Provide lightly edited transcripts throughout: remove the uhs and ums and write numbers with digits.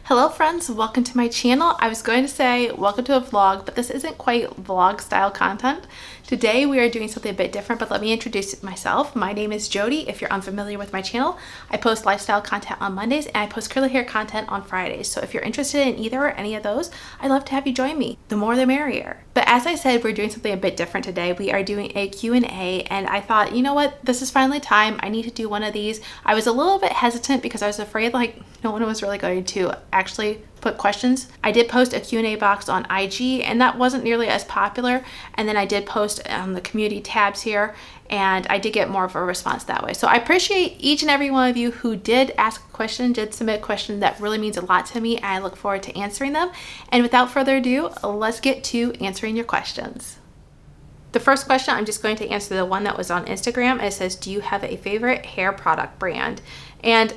Hello friends, welcome to my channel. I was going to say welcome to a vlog, but this isn't quite vlog style content. Today we are doing something a bit different, but let me introduce myself. My name is Jody. If you're unfamiliar with my channel, I post lifestyle content on Mondays and I post curly hair content on Fridays. So if you're interested in either or any of those, I'd love to have you join me. The more the merrier. But as I said, we're doing something a bit different today. We are doing a Q&A and I thought, you know what, this is finally time. I need to do one of these. I was a little bit hesitant because I was afraid like no one was really going to actually put questions. I did post a Q&A box on IG and that wasn't nearly as popular. And then I did post on the community tabs here and I did get more of a response that way. So I appreciate each and every one of you who did ask a question, did submit a question. That really means a lot to me and I look forward to answering them. And without further ado, let's get to answering your questions. The first question, I'm just going to answer the one that was on Instagram. It says, do you have a favorite hair product brand? And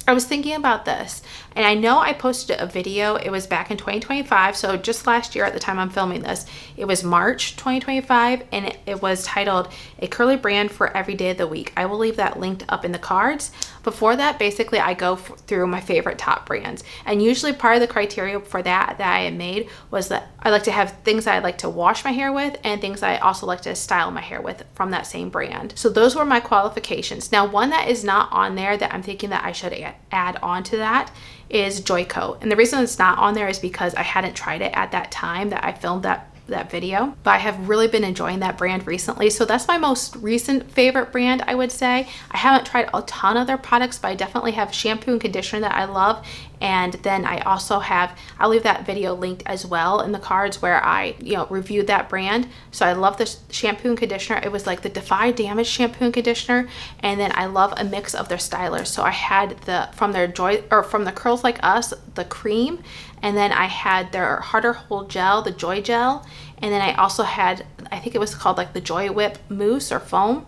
I was thinking about this and I know I posted a video. It was back in 2025. So just last year at the time I'm filming this, it was March 2025 and it was titled A Curly Brand for Every Day of the Week. I will leave that linked up in the cards. Before that, basically I go through my favorite top brands. And usually part of the criteria for that I had made was that I like to have things that I like to wash my hair with and things I also like to style my hair with from that same brand. So those were my qualifications. Now, one that is not on there that I'm thinking that I should add on to that is Joico. And the reason it's not on there is because I hadn't tried it at that time that I filmed that video, but I have really been enjoying that brand recently. So that's my most recent favorite brand, I would say. I haven't tried a ton of their products, but I definitely have shampoo and conditioner that I love. And then I also have, I'll leave that video linked as well in the cards where I, reviewed that brand. So I love the shampoo and conditioner. It was like the Defy Damage shampoo and conditioner. And then I love a mix of their stylers. So I had from the Curls Like Us, the cream. And then I had their Harder Hold Gel, the Joy Gel. And then I also had, I think it was called like the Joy Whip Mousse or Foam.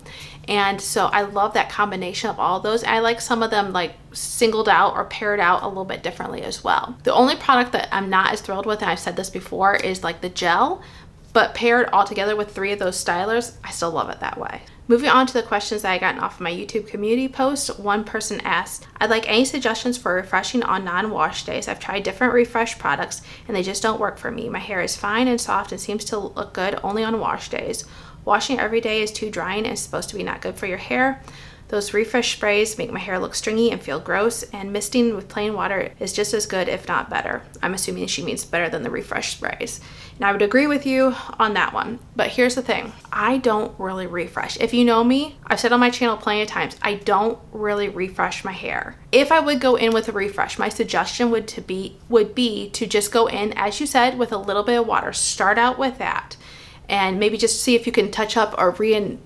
And so I love that combination of all of those. I like some of them like singled out or paired out a little bit differently as well. The only product that I'm not as thrilled with, and I've said this before, is like the gel, but paired all together with 3 of those stylers, I still love it that way. Moving on to the questions that I gotten off of my YouTube community post, one person asked, I'd like any suggestions for refreshing on non-wash days. I've tried different refresh products and they just don't work for me. My hair is fine and soft and seems to look good only on wash days. Washing every day is too drying and is supposed to be not good for your hair. Those refresh sprays make my hair look stringy and feel gross, and misting with plain water is just as good, if not better. I'm assuming she means better than the refresh sprays. And I would agree with you on that one. But here's the thing. I don't really refresh. If you know me, I've said on my channel plenty of times, I don't really refresh my hair. If I would go in with a refresh, my suggestion would be to just go in, as you said, with a little bit of water. Start out with that. And maybe just see if you can touch up or redefine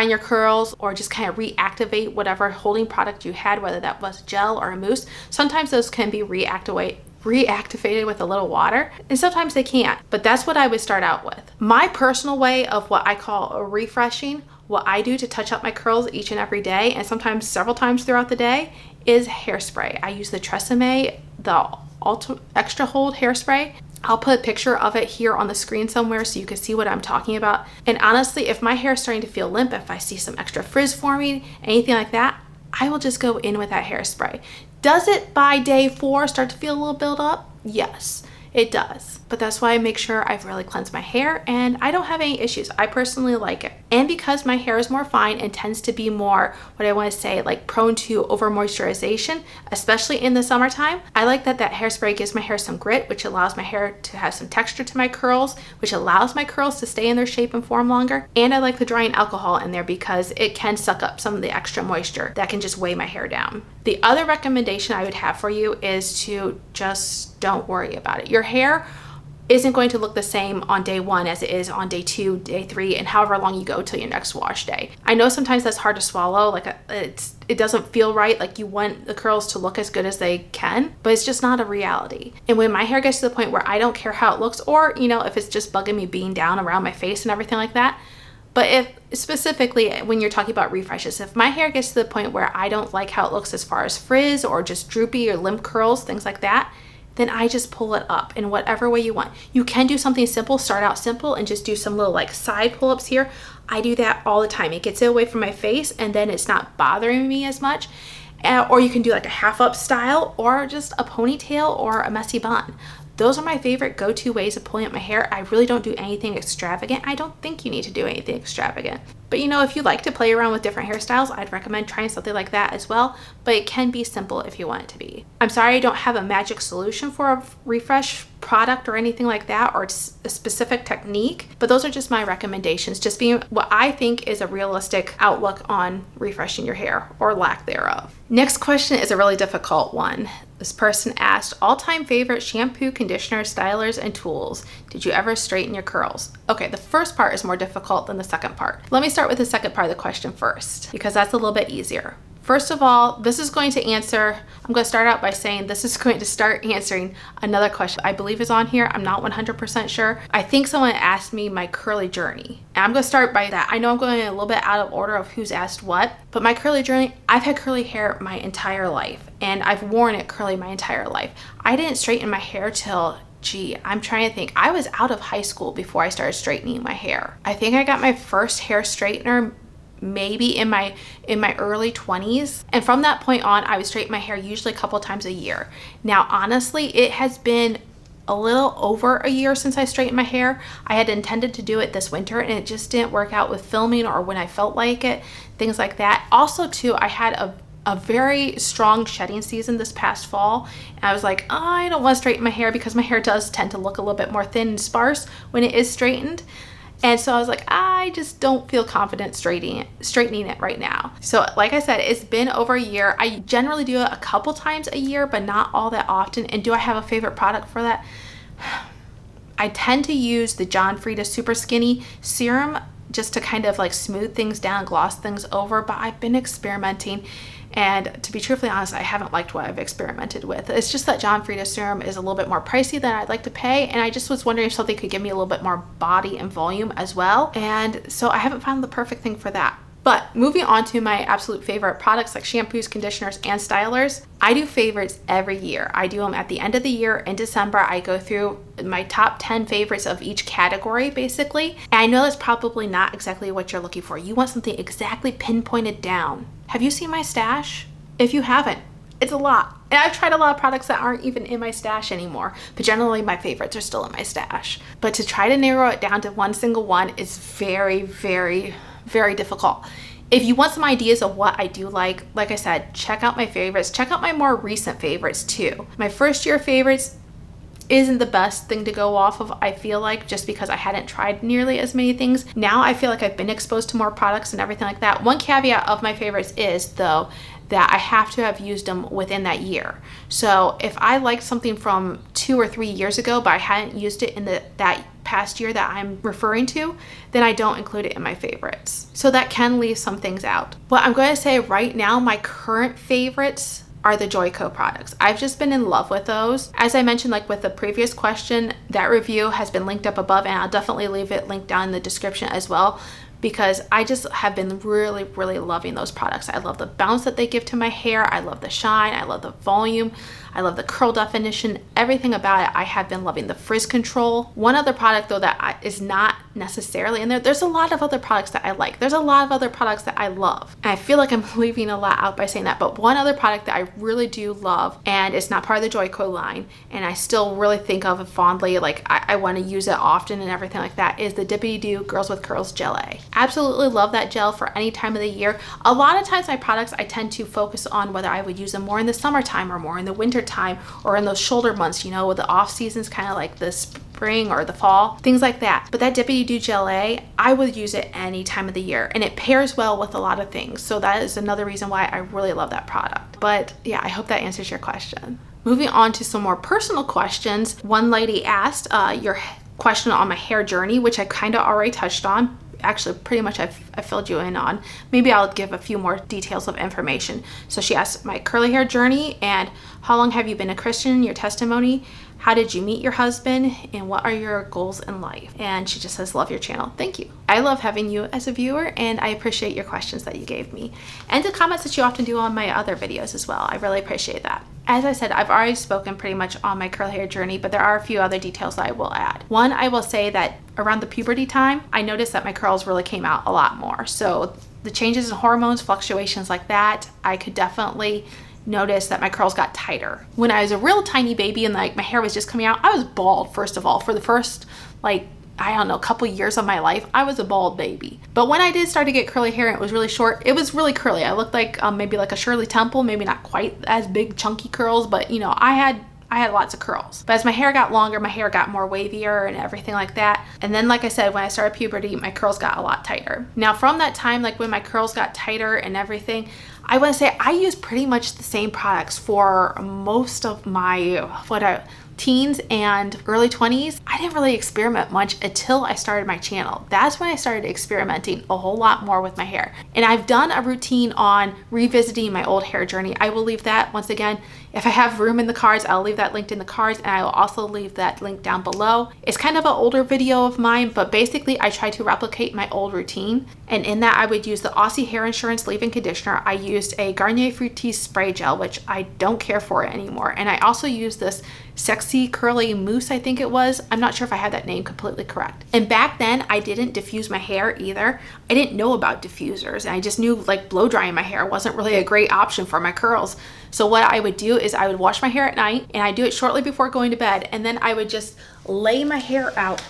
your curls or just kind of reactivate whatever holding product you had, whether that was gel or a mousse. Sometimes those can be reactivated with a little water and sometimes they can't, but that's what I would start out with. My personal way of what I call a refreshing, what I do to touch up my curls each and every day and sometimes several times throughout the day, is hairspray. I use the Tresemme, the Ultra Extra Hold hairspray. I'll put a picture of it here on the screen somewhere so you can see what I'm talking about. And honestly, if my hair is starting to feel limp, if I see some extra frizz forming, anything like that, I will just go in with that hairspray. Does it by day 4 start to feel a little build up? Yes, it does. But that's why I make sure I've really cleansed my hair and I don't have any issues. I personally like it. And because my hair is more fine and tends to be more, like prone to over moisturization, especially in the summertime, I like that hairspray gives my hair some grit, which allows my hair to have some texture to my curls, which allows my curls to stay in their shape and form longer. And I like the drying alcohol in there because it can suck up some of the extra moisture that can just weigh my hair down. The other recommendation I would have for you is to just don't worry about it. Your hair isn't going to look the same on day 1 as it is on day 2, day 3, and however long you go till your next wash day. I know sometimes that's hard to swallow, like it doesn't feel right, like you want the curls to look as good as they can, but it's just not a reality. And when my hair gets to the point where I don't care how it looks, or if it's just bugging me being down around my face and everything like that, but if specifically when you're talking about refreshes, if my hair gets to the point where I don't like how it looks as far as frizz or just droopy or limp curls, things like that, then I just pull it up in whatever way you want. You can do something simple, start out simple and just do some little like side pull-ups here. I do that all the time. It gets it away from my face and then it's not bothering me as much. Or you can do like a half up style or just a ponytail or a messy bun. Those are my favorite go-to ways of pulling up my hair. I really don't do anything extravagant. I don't think you need to do anything extravagant. But you know, if you like to play around with different hairstyles, I'd recommend trying something like that as well. But it can be simple if you want it to be. I'm sorry I don't have a magic solution for a refresh product or anything like that, or a specific technique, but those are just my recommendations, just being what I think is a realistic outlook on refreshing your hair or lack thereof. Next question is a really difficult one. This person asked, all-time favorite shampoo, conditioner, stylers, and tools. Did you ever straighten your curls? Okay, the first part is more difficult than the second part. Let me start with the second part of the question first, because that's a little bit easier. First of all, I'm going to start out by saying this is going to start answering another question I believe is on here. I'm not 100% sure. I think someone asked me my curly journey. And I'm going to start by that. I know I'm going a little bit out of order of who's asked what, but my curly journey, I've had curly hair my entire life, and I've worn it curly my entire life. I didn't straighten my hair till I'm trying to think. I was out of high school before I started straightening my hair. I think I got my first hair straightener maybe in my early 20s, and from that point on I would straighten my hair usually a couple times a year. Now honestly, it has been a little over a year since I straightened my hair. I had intended to do it this winter and it just didn't work out with filming or when I felt like it, things like that. Also too, I had a very strong shedding season this past fall, and I was like, oh, I don't want to straighten my hair because my hair does tend to look a little bit more thin and sparse when it is straightened. And so I was like, I just don't feel confident straightening it right now. So like I said, it's been over a year. I generally do it a couple times a year, but not all that often. And do I have a favorite product for that? I tend to use the John Frieda Super Skinny Serum just to kind of like smooth things down, gloss things over, but I've been experimenting. And to be truthfully honest, I haven't liked what I've experimented with. It's just that John Frieda serum is a little bit more pricey than I'd like to pay. And I just was wondering if something could give me a little bit more body and volume as well. And so I haven't found the perfect thing for that. But moving on to my absolute favorite products like shampoos, conditioners, and stylers, I do favorites every year. I do them at the end of the year in December. I go through my top 10 favorites of each category basically. And I know that's probably not exactly what you're looking for. You want something exactly pinpointed down. Have you seen my stash? If you haven't, it's a lot. And I've tried a lot of products that aren't even in my stash anymore, but generally my favorites are still in my stash. But to try to narrow it down to one single one is very, very, very difficult. If you want some ideas of what I do like I said, check out my favorites. Check out my more recent favorites too. My first year favorites isn't the best thing to go off of, I feel like, just because I hadn't tried nearly as many things. Now I feel like I've been exposed to more products and everything like that. One caveat of my favorites is, though, that I have to have used them within that year. So if I liked something from 2 or 3 years ago, but I hadn't used it in that past year that I'm referring to, then I don't include it in my favorites. So that can leave some things out. But I'm going to say right now, my current favorites are the Joico products. I've just been in love with those. As I mentioned, like with the previous question, that review has been linked up above, and I'll definitely leave it linked down in the description as well, because I just have been really, really loving those products. I love the bounce that they give to my hair. I love the shine. I love the volume. I love the curl definition. Everything about it, I have been loving. The frizz control. One other product though that is not necessarily in there. There's a lot of other products that I like. There's a lot of other products that I love. And I feel like I'm leaving a lot out by saying that, but one other product that I really do love, and it's not part of the Joico line, and I still really think of it fondly, like I want to use it often and everything like that, is the Dippity Doo Girls with Curls Gel A. Absolutely love that gel for any time of the year. A lot of times my products, I tend to focus on whether I would use them more in the summertime or more in the winter time or in those shoulder months, you know, with the off seasons, kind of like the spring or the fall, things like that. But that Dippity Doo Gel A, I would use it any time of the year, and it pairs well with a lot of things. So that is another reason why I really love that product. But yeah, I hope that answers your question. Moving on to some more personal questions. One lady asked your question on my hair journey, which I kind of already touched on. Actually, pretty much I filled you in on. Maybe I'll give a few more details of information. So she asked my curly hair journey and how long have you been a Christian, your testimony, how did you meet your husband, and what are your goals in life? And she just says, love your channel. Thank you. I love having you as a viewer, and I appreciate your questions that you gave me and the comments that you often do on my other videos as well. I really appreciate that. As I said, I've already spoken pretty much on my curly hair journey, but there are a few other details that I will add. One, I will say that around the puberty time, I noticed that my curls really came out a lot more. So the changes in hormones, fluctuations like that, I could definitely notice that my curls got tighter. When I was a real tiny baby and like my hair was just coming out, I was bald, first of all. For the first, like, I don't know, a couple years of my life, I was a bald baby. But when I did start to get curly hair and it was really short, it was really curly. I looked like maybe like a Shirley Temple, maybe not quite as big chunky curls, but you know, I had lots of curls. But as my hair got longer, my hair got more wavier and everything like that. And then, like I said, when I started puberty, my curls got a lot tighter. Now from that time, like when my curls got tighter and everything, I want to say I used pretty much the same products for most of my teens and early 20s. I didn't really experiment much until I started my channel. That's when I started experimenting a whole lot more with my hair. And I've done a routine on revisiting my old hair journey. I will leave that, once again, if I have room in the cards, I'll leave that linked in the cards, and I will also leave that link down below. It's kind of an older video of mine, but basically I tried to replicate my old routine. And in that, I would use the Aussie Hair Insurance leave-in conditioner. I used a Garnier Fructis spray gel, which I don't care for anymore. And I also used this Sexy Curly Mousse, I think it was. I'm not sure if I had that name completely correct. And back then, I didn't diffuse my hair either. I didn't know about diffusers, and I just knew like blow drying my hair wasn't really a great option for my curls. So what I would do is I would wash my hair at night, and I do it shortly before going to bed, and then I would just lay my hair out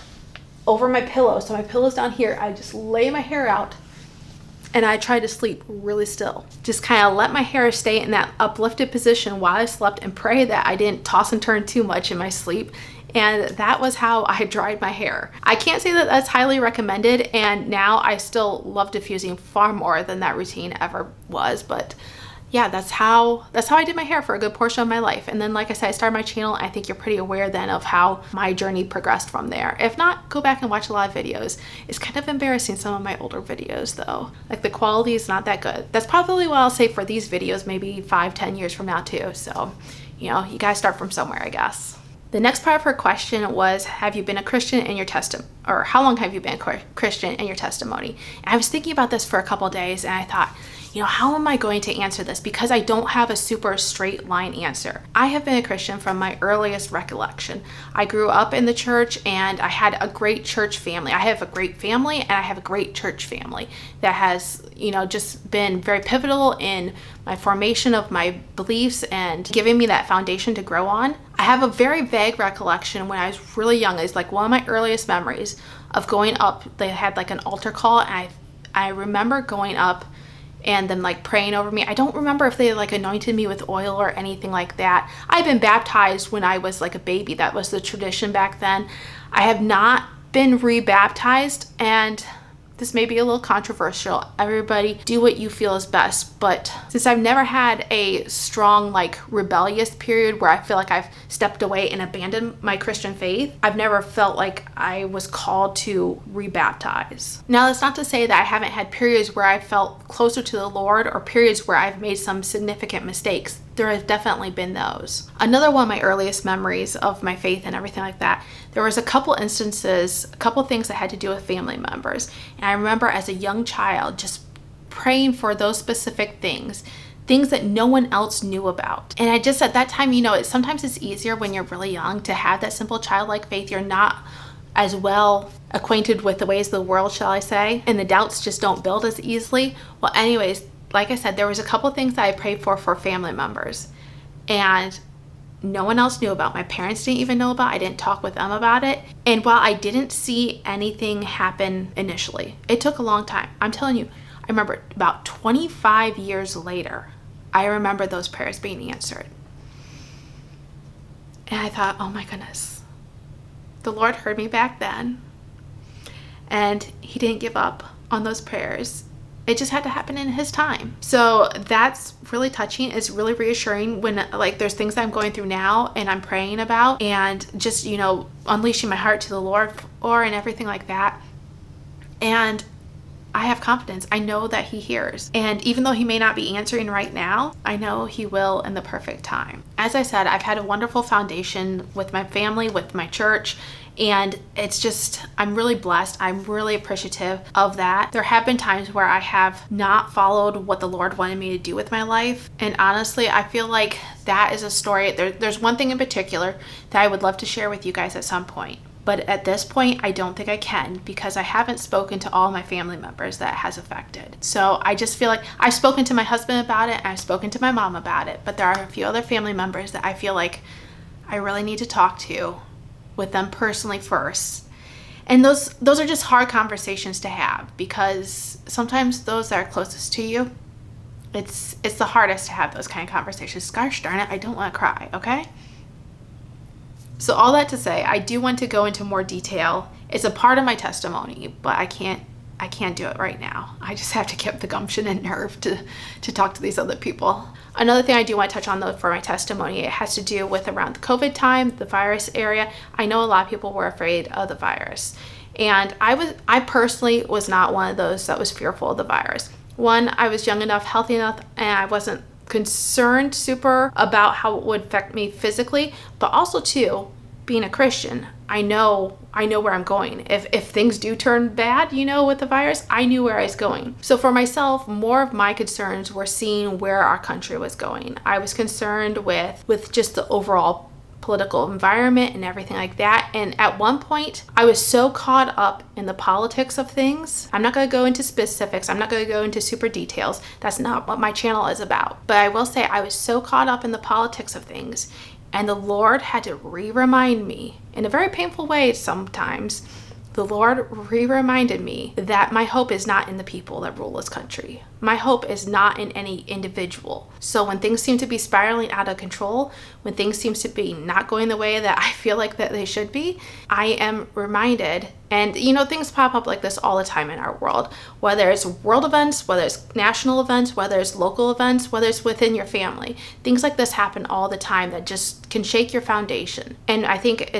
over my pillow. So my pillow's down here. I just lay my hair out, and I tried to sleep really still. Just kind of let my hair stay in that uplifted position while I slept and pray that I didn't toss and turn too much in my sleep. And that was how I dried my hair. I can't say that that's highly recommended, and now I still love diffusing far more than that routine ever was, but yeah, that's how I did my hair for a good portion of my life. And then, like I said, I started my channel. I think you're pretty aware then of how my journey progressed from there. If not, go back and watch a lot of videos. It's kind of embarrassing, some of my older videos though. Like the quality is not that good. That's probably what I'll say for these videos, maybe 5-10 years from now too. So, you know, you guys start from somewhere, I guess. The next part of her question was, have you been a Christian in your testimony, or how long have you been a Christian in your testimony? And I was thinking about this for a couple days, and I thought, you know, how am I going to answer this? Because I don't have a super straight line answer. I have been a Christian from my earliest recollection. I grew up in the church, and I had a great church family. I have a great family, and I have a great church family that has, you know, just been very pivotal in my formation of my beliefs and giving me that foundation to grow on. I have a very vague recollection when I was really young. It's like one of my earliest memories of going up. They had like an altar call, and I remember going up and then like praying over me. I don't remember if they like anointed me with oil or anything like that. I've been baptized when I was like a baby. That was the tradition back then. I have not been rebaptized, and this may be a little controversial. Everybody do what you feel is best, but since I've never had a strong like rebellious period where I feel like I've stepped away and abandoned my Christian faith, I've never felt like I was called to rebaptize. Now, that's not to say that I haven't had periods where I felt closer to the Lord or periods where I've made some significant mistakes. There have definitely been those. Another one of my earliest memories of my faith and everything like that, there was a couple instances, a couple things that had to do with family members. And I remember as a young child just praying for those specific things that no one else knew about. And I just, at that time, you know, sometimes it's easier when you're really young to have that simple childlike faith. You're not as well acquainted with the ways of the world, shall I say, and the doubts just don't build as easily. Well, anyways, like I said, there was a couple things that I prayed for family members, and no one else knew about. My parents didn't even know about. I didn't talk with them about it. And while I didn't see anything happen initially, it took a long time. I'm telling you, I remember about 25 years later, I remember those prayers being answered. And I thought, oh my goodness, the Lord heard me back then, and he didn't give up on those prayers. It just had to happen in his time. So that's really touching. It's really reassuring when like there's things I'm going through now and I'm praying about and just, you know, unleashing my heart to the Lord for and everything like that. And I have confidence. I know that he hears. And even though he may not be answering right now, I know he will in the perfect time. As I said, I've had a wonderful foundation with my family, with my church, and it's just, I'm really blessed. I'm really appreciative of that. There have been times where I have not followed what the Lord wanted me to do with my life. And honestly, I feel like that is a story. There's one thing in particular that I would love to share with you guys at some point. But at this point, I don't think I can, because I haven't spoken to all my family members that it has affected. So I just feel like I've spoken to my husband about it, and I've spoken to my mom about it, but there are a few other family members that I feel like I really need to talk to with them personally first. And those are just hard conversations to have, because sometimes those that are closest to you, it's the hardest to have those kind of conversations. Gosh darn it, I don't want to cry, okay? So all that to say, I do want to go into more detail. It's a part of my testimony, but I can't do it right now. I just have to get the gumption and nerve to talk to these other people. Another thing I do want to touch on though for my testimony, it has to do with around the COVID time, the virus area. I know a lot of people were afraid of the virus. And I personally was not one of those that was fearful of the virus. One, I was young enough, healthy enough, and I wasn't concerned super about how it would affect me physically, but also too, being a Christian, I know where I'm going. If things do turn bad, with the virus, I knew where I was going. So for myself, more of my concerns were seeing where our country was going. I was concerned with just the overall political environment and everything like that. And at one point, I was so caught up in the politics of things. I'm not going to go into specifics. I'm not going to go into super details. That's not what my channel is about. But I will say I was so caught up in the politics of things, and the Lord had to remind me in a very painful way sometimes. The Lord reminded me that my hope is not in the people that rule this country. My hope is not in any individual. So when things seem to be spiraling out of control, when things seem to be not going the way that I feel like that they should be, I am reminded, and things pop up like this all the time in our world, whether it's world events, whether it's national events, whether it's local events, whether it's within your family. Things like this happen all the time that just can shake your foundation. And I think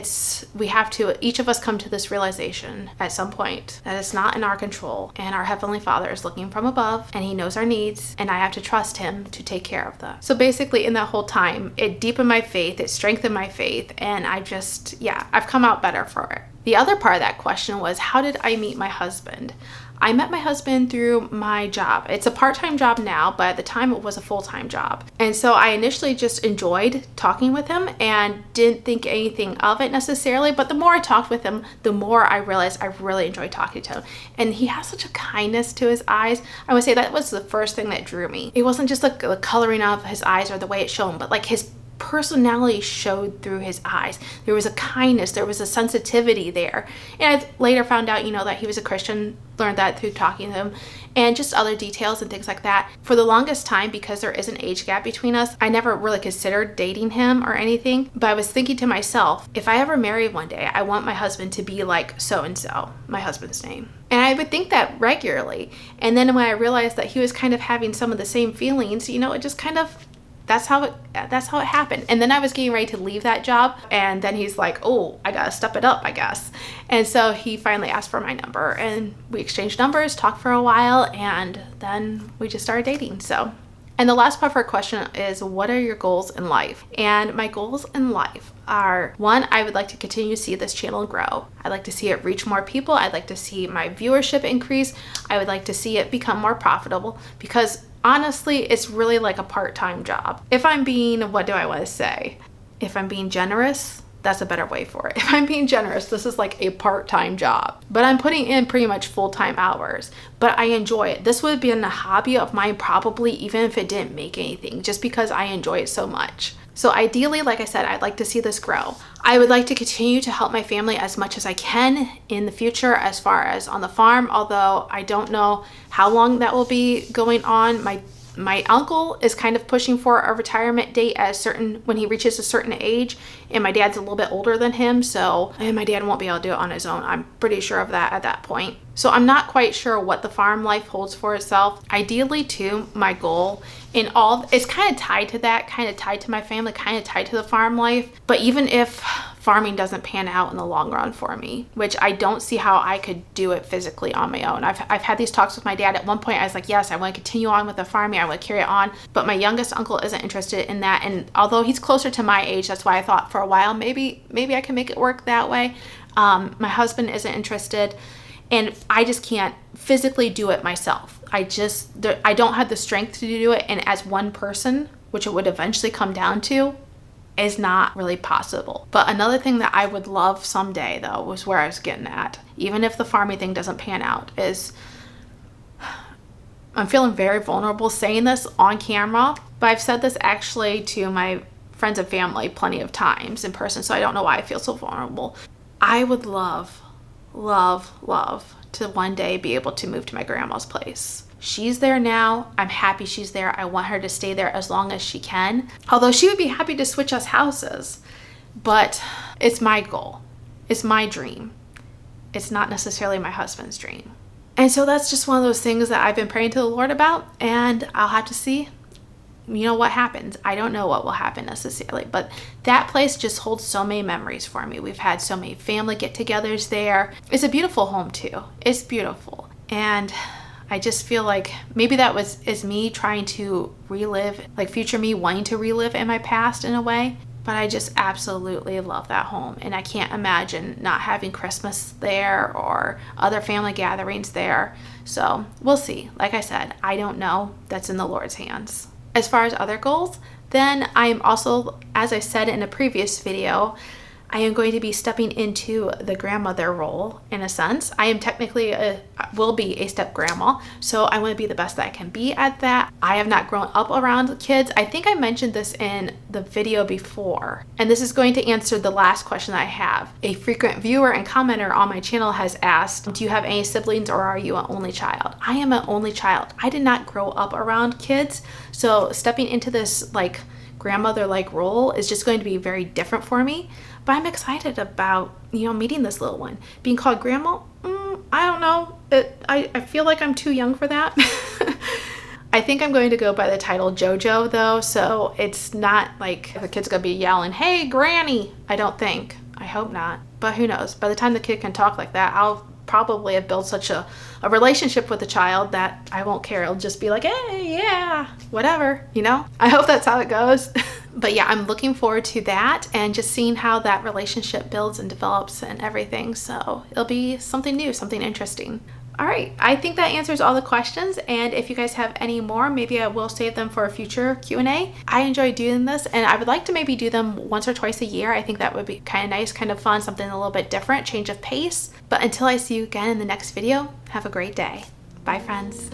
we have to, each of us come to this realization at some point that it's not in our control, and our Heavenly Father is looking from above, and He knows our needs, and I have to trust Him to take care of them. So basically in that whole time, it deepened my faith, it strengthened my faith, and I've come out better for it. The other part of that question was, how did I meet my husband? I met my husband through my job. It's a part-time job now, but at the time it was a full-time job. And so I initially just enjoyed talking with him and didn't think anything of it necessarily. But the more I talked with him, the more I realized I really enjoyed talking to him. And he has such a kindness to his eyes. I would say that was the first thing that drew me. It wasn't just the coloring of his eyes or the way it shone, but like his personality showed through his eyes. There was a kindness, there was a sensitivity there. And I later found out, that he was a Christian, learned that through talking to him, and just other details and things like that. For the longest time, because there is an age gap between us, I never really considered dating him or anything, but I was thinking to myself, if I ever marry one day, I want my husband to be like so-and-so, my husband's name. And I would think that regularly. And then when I realized that he was kind of having some of the same feelings, it just kind of, that's how it happened. And then I was getting ready to leave that job, and then he's like, oh, I gotta step it up, I guess. And so he finally asked for my number, and we exchanged numbers, talked for a while, and then we just started dating. So, and the last part of our question is, what are your goals in life? And my goals in life are, one, I would like to continue to see this channel grow. I'd like to see it reach more people. I'd like to see my viewership increase. I would like to see it become more profitable, because honestly, it's really like a part-time job. If I'm being, what do I want to say? If I'm being generous, that's a better way for it. If I'm being generous, this is like a part-time job, but I'm putting in pretty much full-time hours, but I enjoy it. This would have been a hobby of mine probably, even if it didn't make anything, just because I enjoy it so much. So ideally, like I said, I'd like to see this grow. I would like to continue to help my family as much as I can in the future as far as on the farm, although I don't know how long that will be going on. My uncle is kind of pushing for a retirement date when he reaches a certain age, and my dad's a little bit older than him, and my dad won't be able to do it on his own. I'm pretty sure of that at that point. So I'm not quite sure what the farm life holds for itself. Ideally too, my goal in all, it's kind of tied to that, kind of tied to my family, kind of tied to the farm life. But even if farming doesn't pan out in the long run for me, which I don't see how I could do it physically on my own. I've had these talks with my dad. At one point I was like, yes, I want to continue on with the farming, I want to carry it on, but my youngest uncle isn't interested in that, and although he's closer to my age, that's why I thought for a while maybe I can make it work that way. My husband isn't interested, and I just can't physically do it myself. I don't have the strength to do it, and as one person, which it would eventually come down to, is not really possible. But another thing that I would love someday, though, was where I was getting at, even if the farming thing doesn't pan out, is I'm feeling very vulnerable saying this on camera, but I've said this actually to my friends and family plenty of times in person, so I don't know why I feel so vulnerable. I would love, love, love to one day be able to move to my grandma's place. She's there now. I'm happy she's there. I want her to stay there as long as she can. Although she would be happy to switch us houses, but it's my goal. It's my dream. It's not necessarily my husband's dream. And so that's just one of those things that I've been praying to the Lord about, and I'll have to see, what happens. I don't know what will happen necessarily, but that place just holds so many memories for me. We've had so many family get-togethers there. It's a beautiful home too. It's beautiful. And I just feel like maybe that is me trying to relive, like future me wanting to relive in my past in a way. But I just absolutely love that home. And I can't imagine not having Christmas there or other family gatherings there. So we'll see. Like I said, I don't know. That's in the Lord's hands. As far as other goals, then I am also, as I said in a previous video, I am going to be stepping into the grandmother role in a sense. I am technically will be a step grandma, so I want to be the best that I can be at that. I have not grown up around kids. I think I mentioned this in the video before, and this is going to answer the last question that I have. A frequent viewer and commenter on my channel has asked, do you have any siblings or are you an only child? I am an only child. I did not grow up around kids, so stepping into this like grandmother-like role is just going to be very different for me. But I'm excited about, meeting this little one. Being called grandma, I don't know. I feel like I'm too young for that. I think I'm going to go by the title JoJo though, so it's not like the kid's gonna be yelling, hey, granny. I don't think. I hope not. But who knows? By the time the kid can talk like that, I'll probably have built such a relationship with the child that I won't care. It'll just be like, hey, yeah, whatever, I hope that's how it goes. But yeah, I'm looking forward to that and just seeing how that relationship builds and develops and everything. So it'll be something new, something interesting. All right, I think that answers all the questions. And if you guys have any more, maybe I will save them for a future Q&A. I enjoy doing this and I would like to maybe do them once or twice a year. I think that would be kind of nice, kind of fun, something a little bit different, change of pace. But until I see you again in the next video, have a great day. Bye, friends.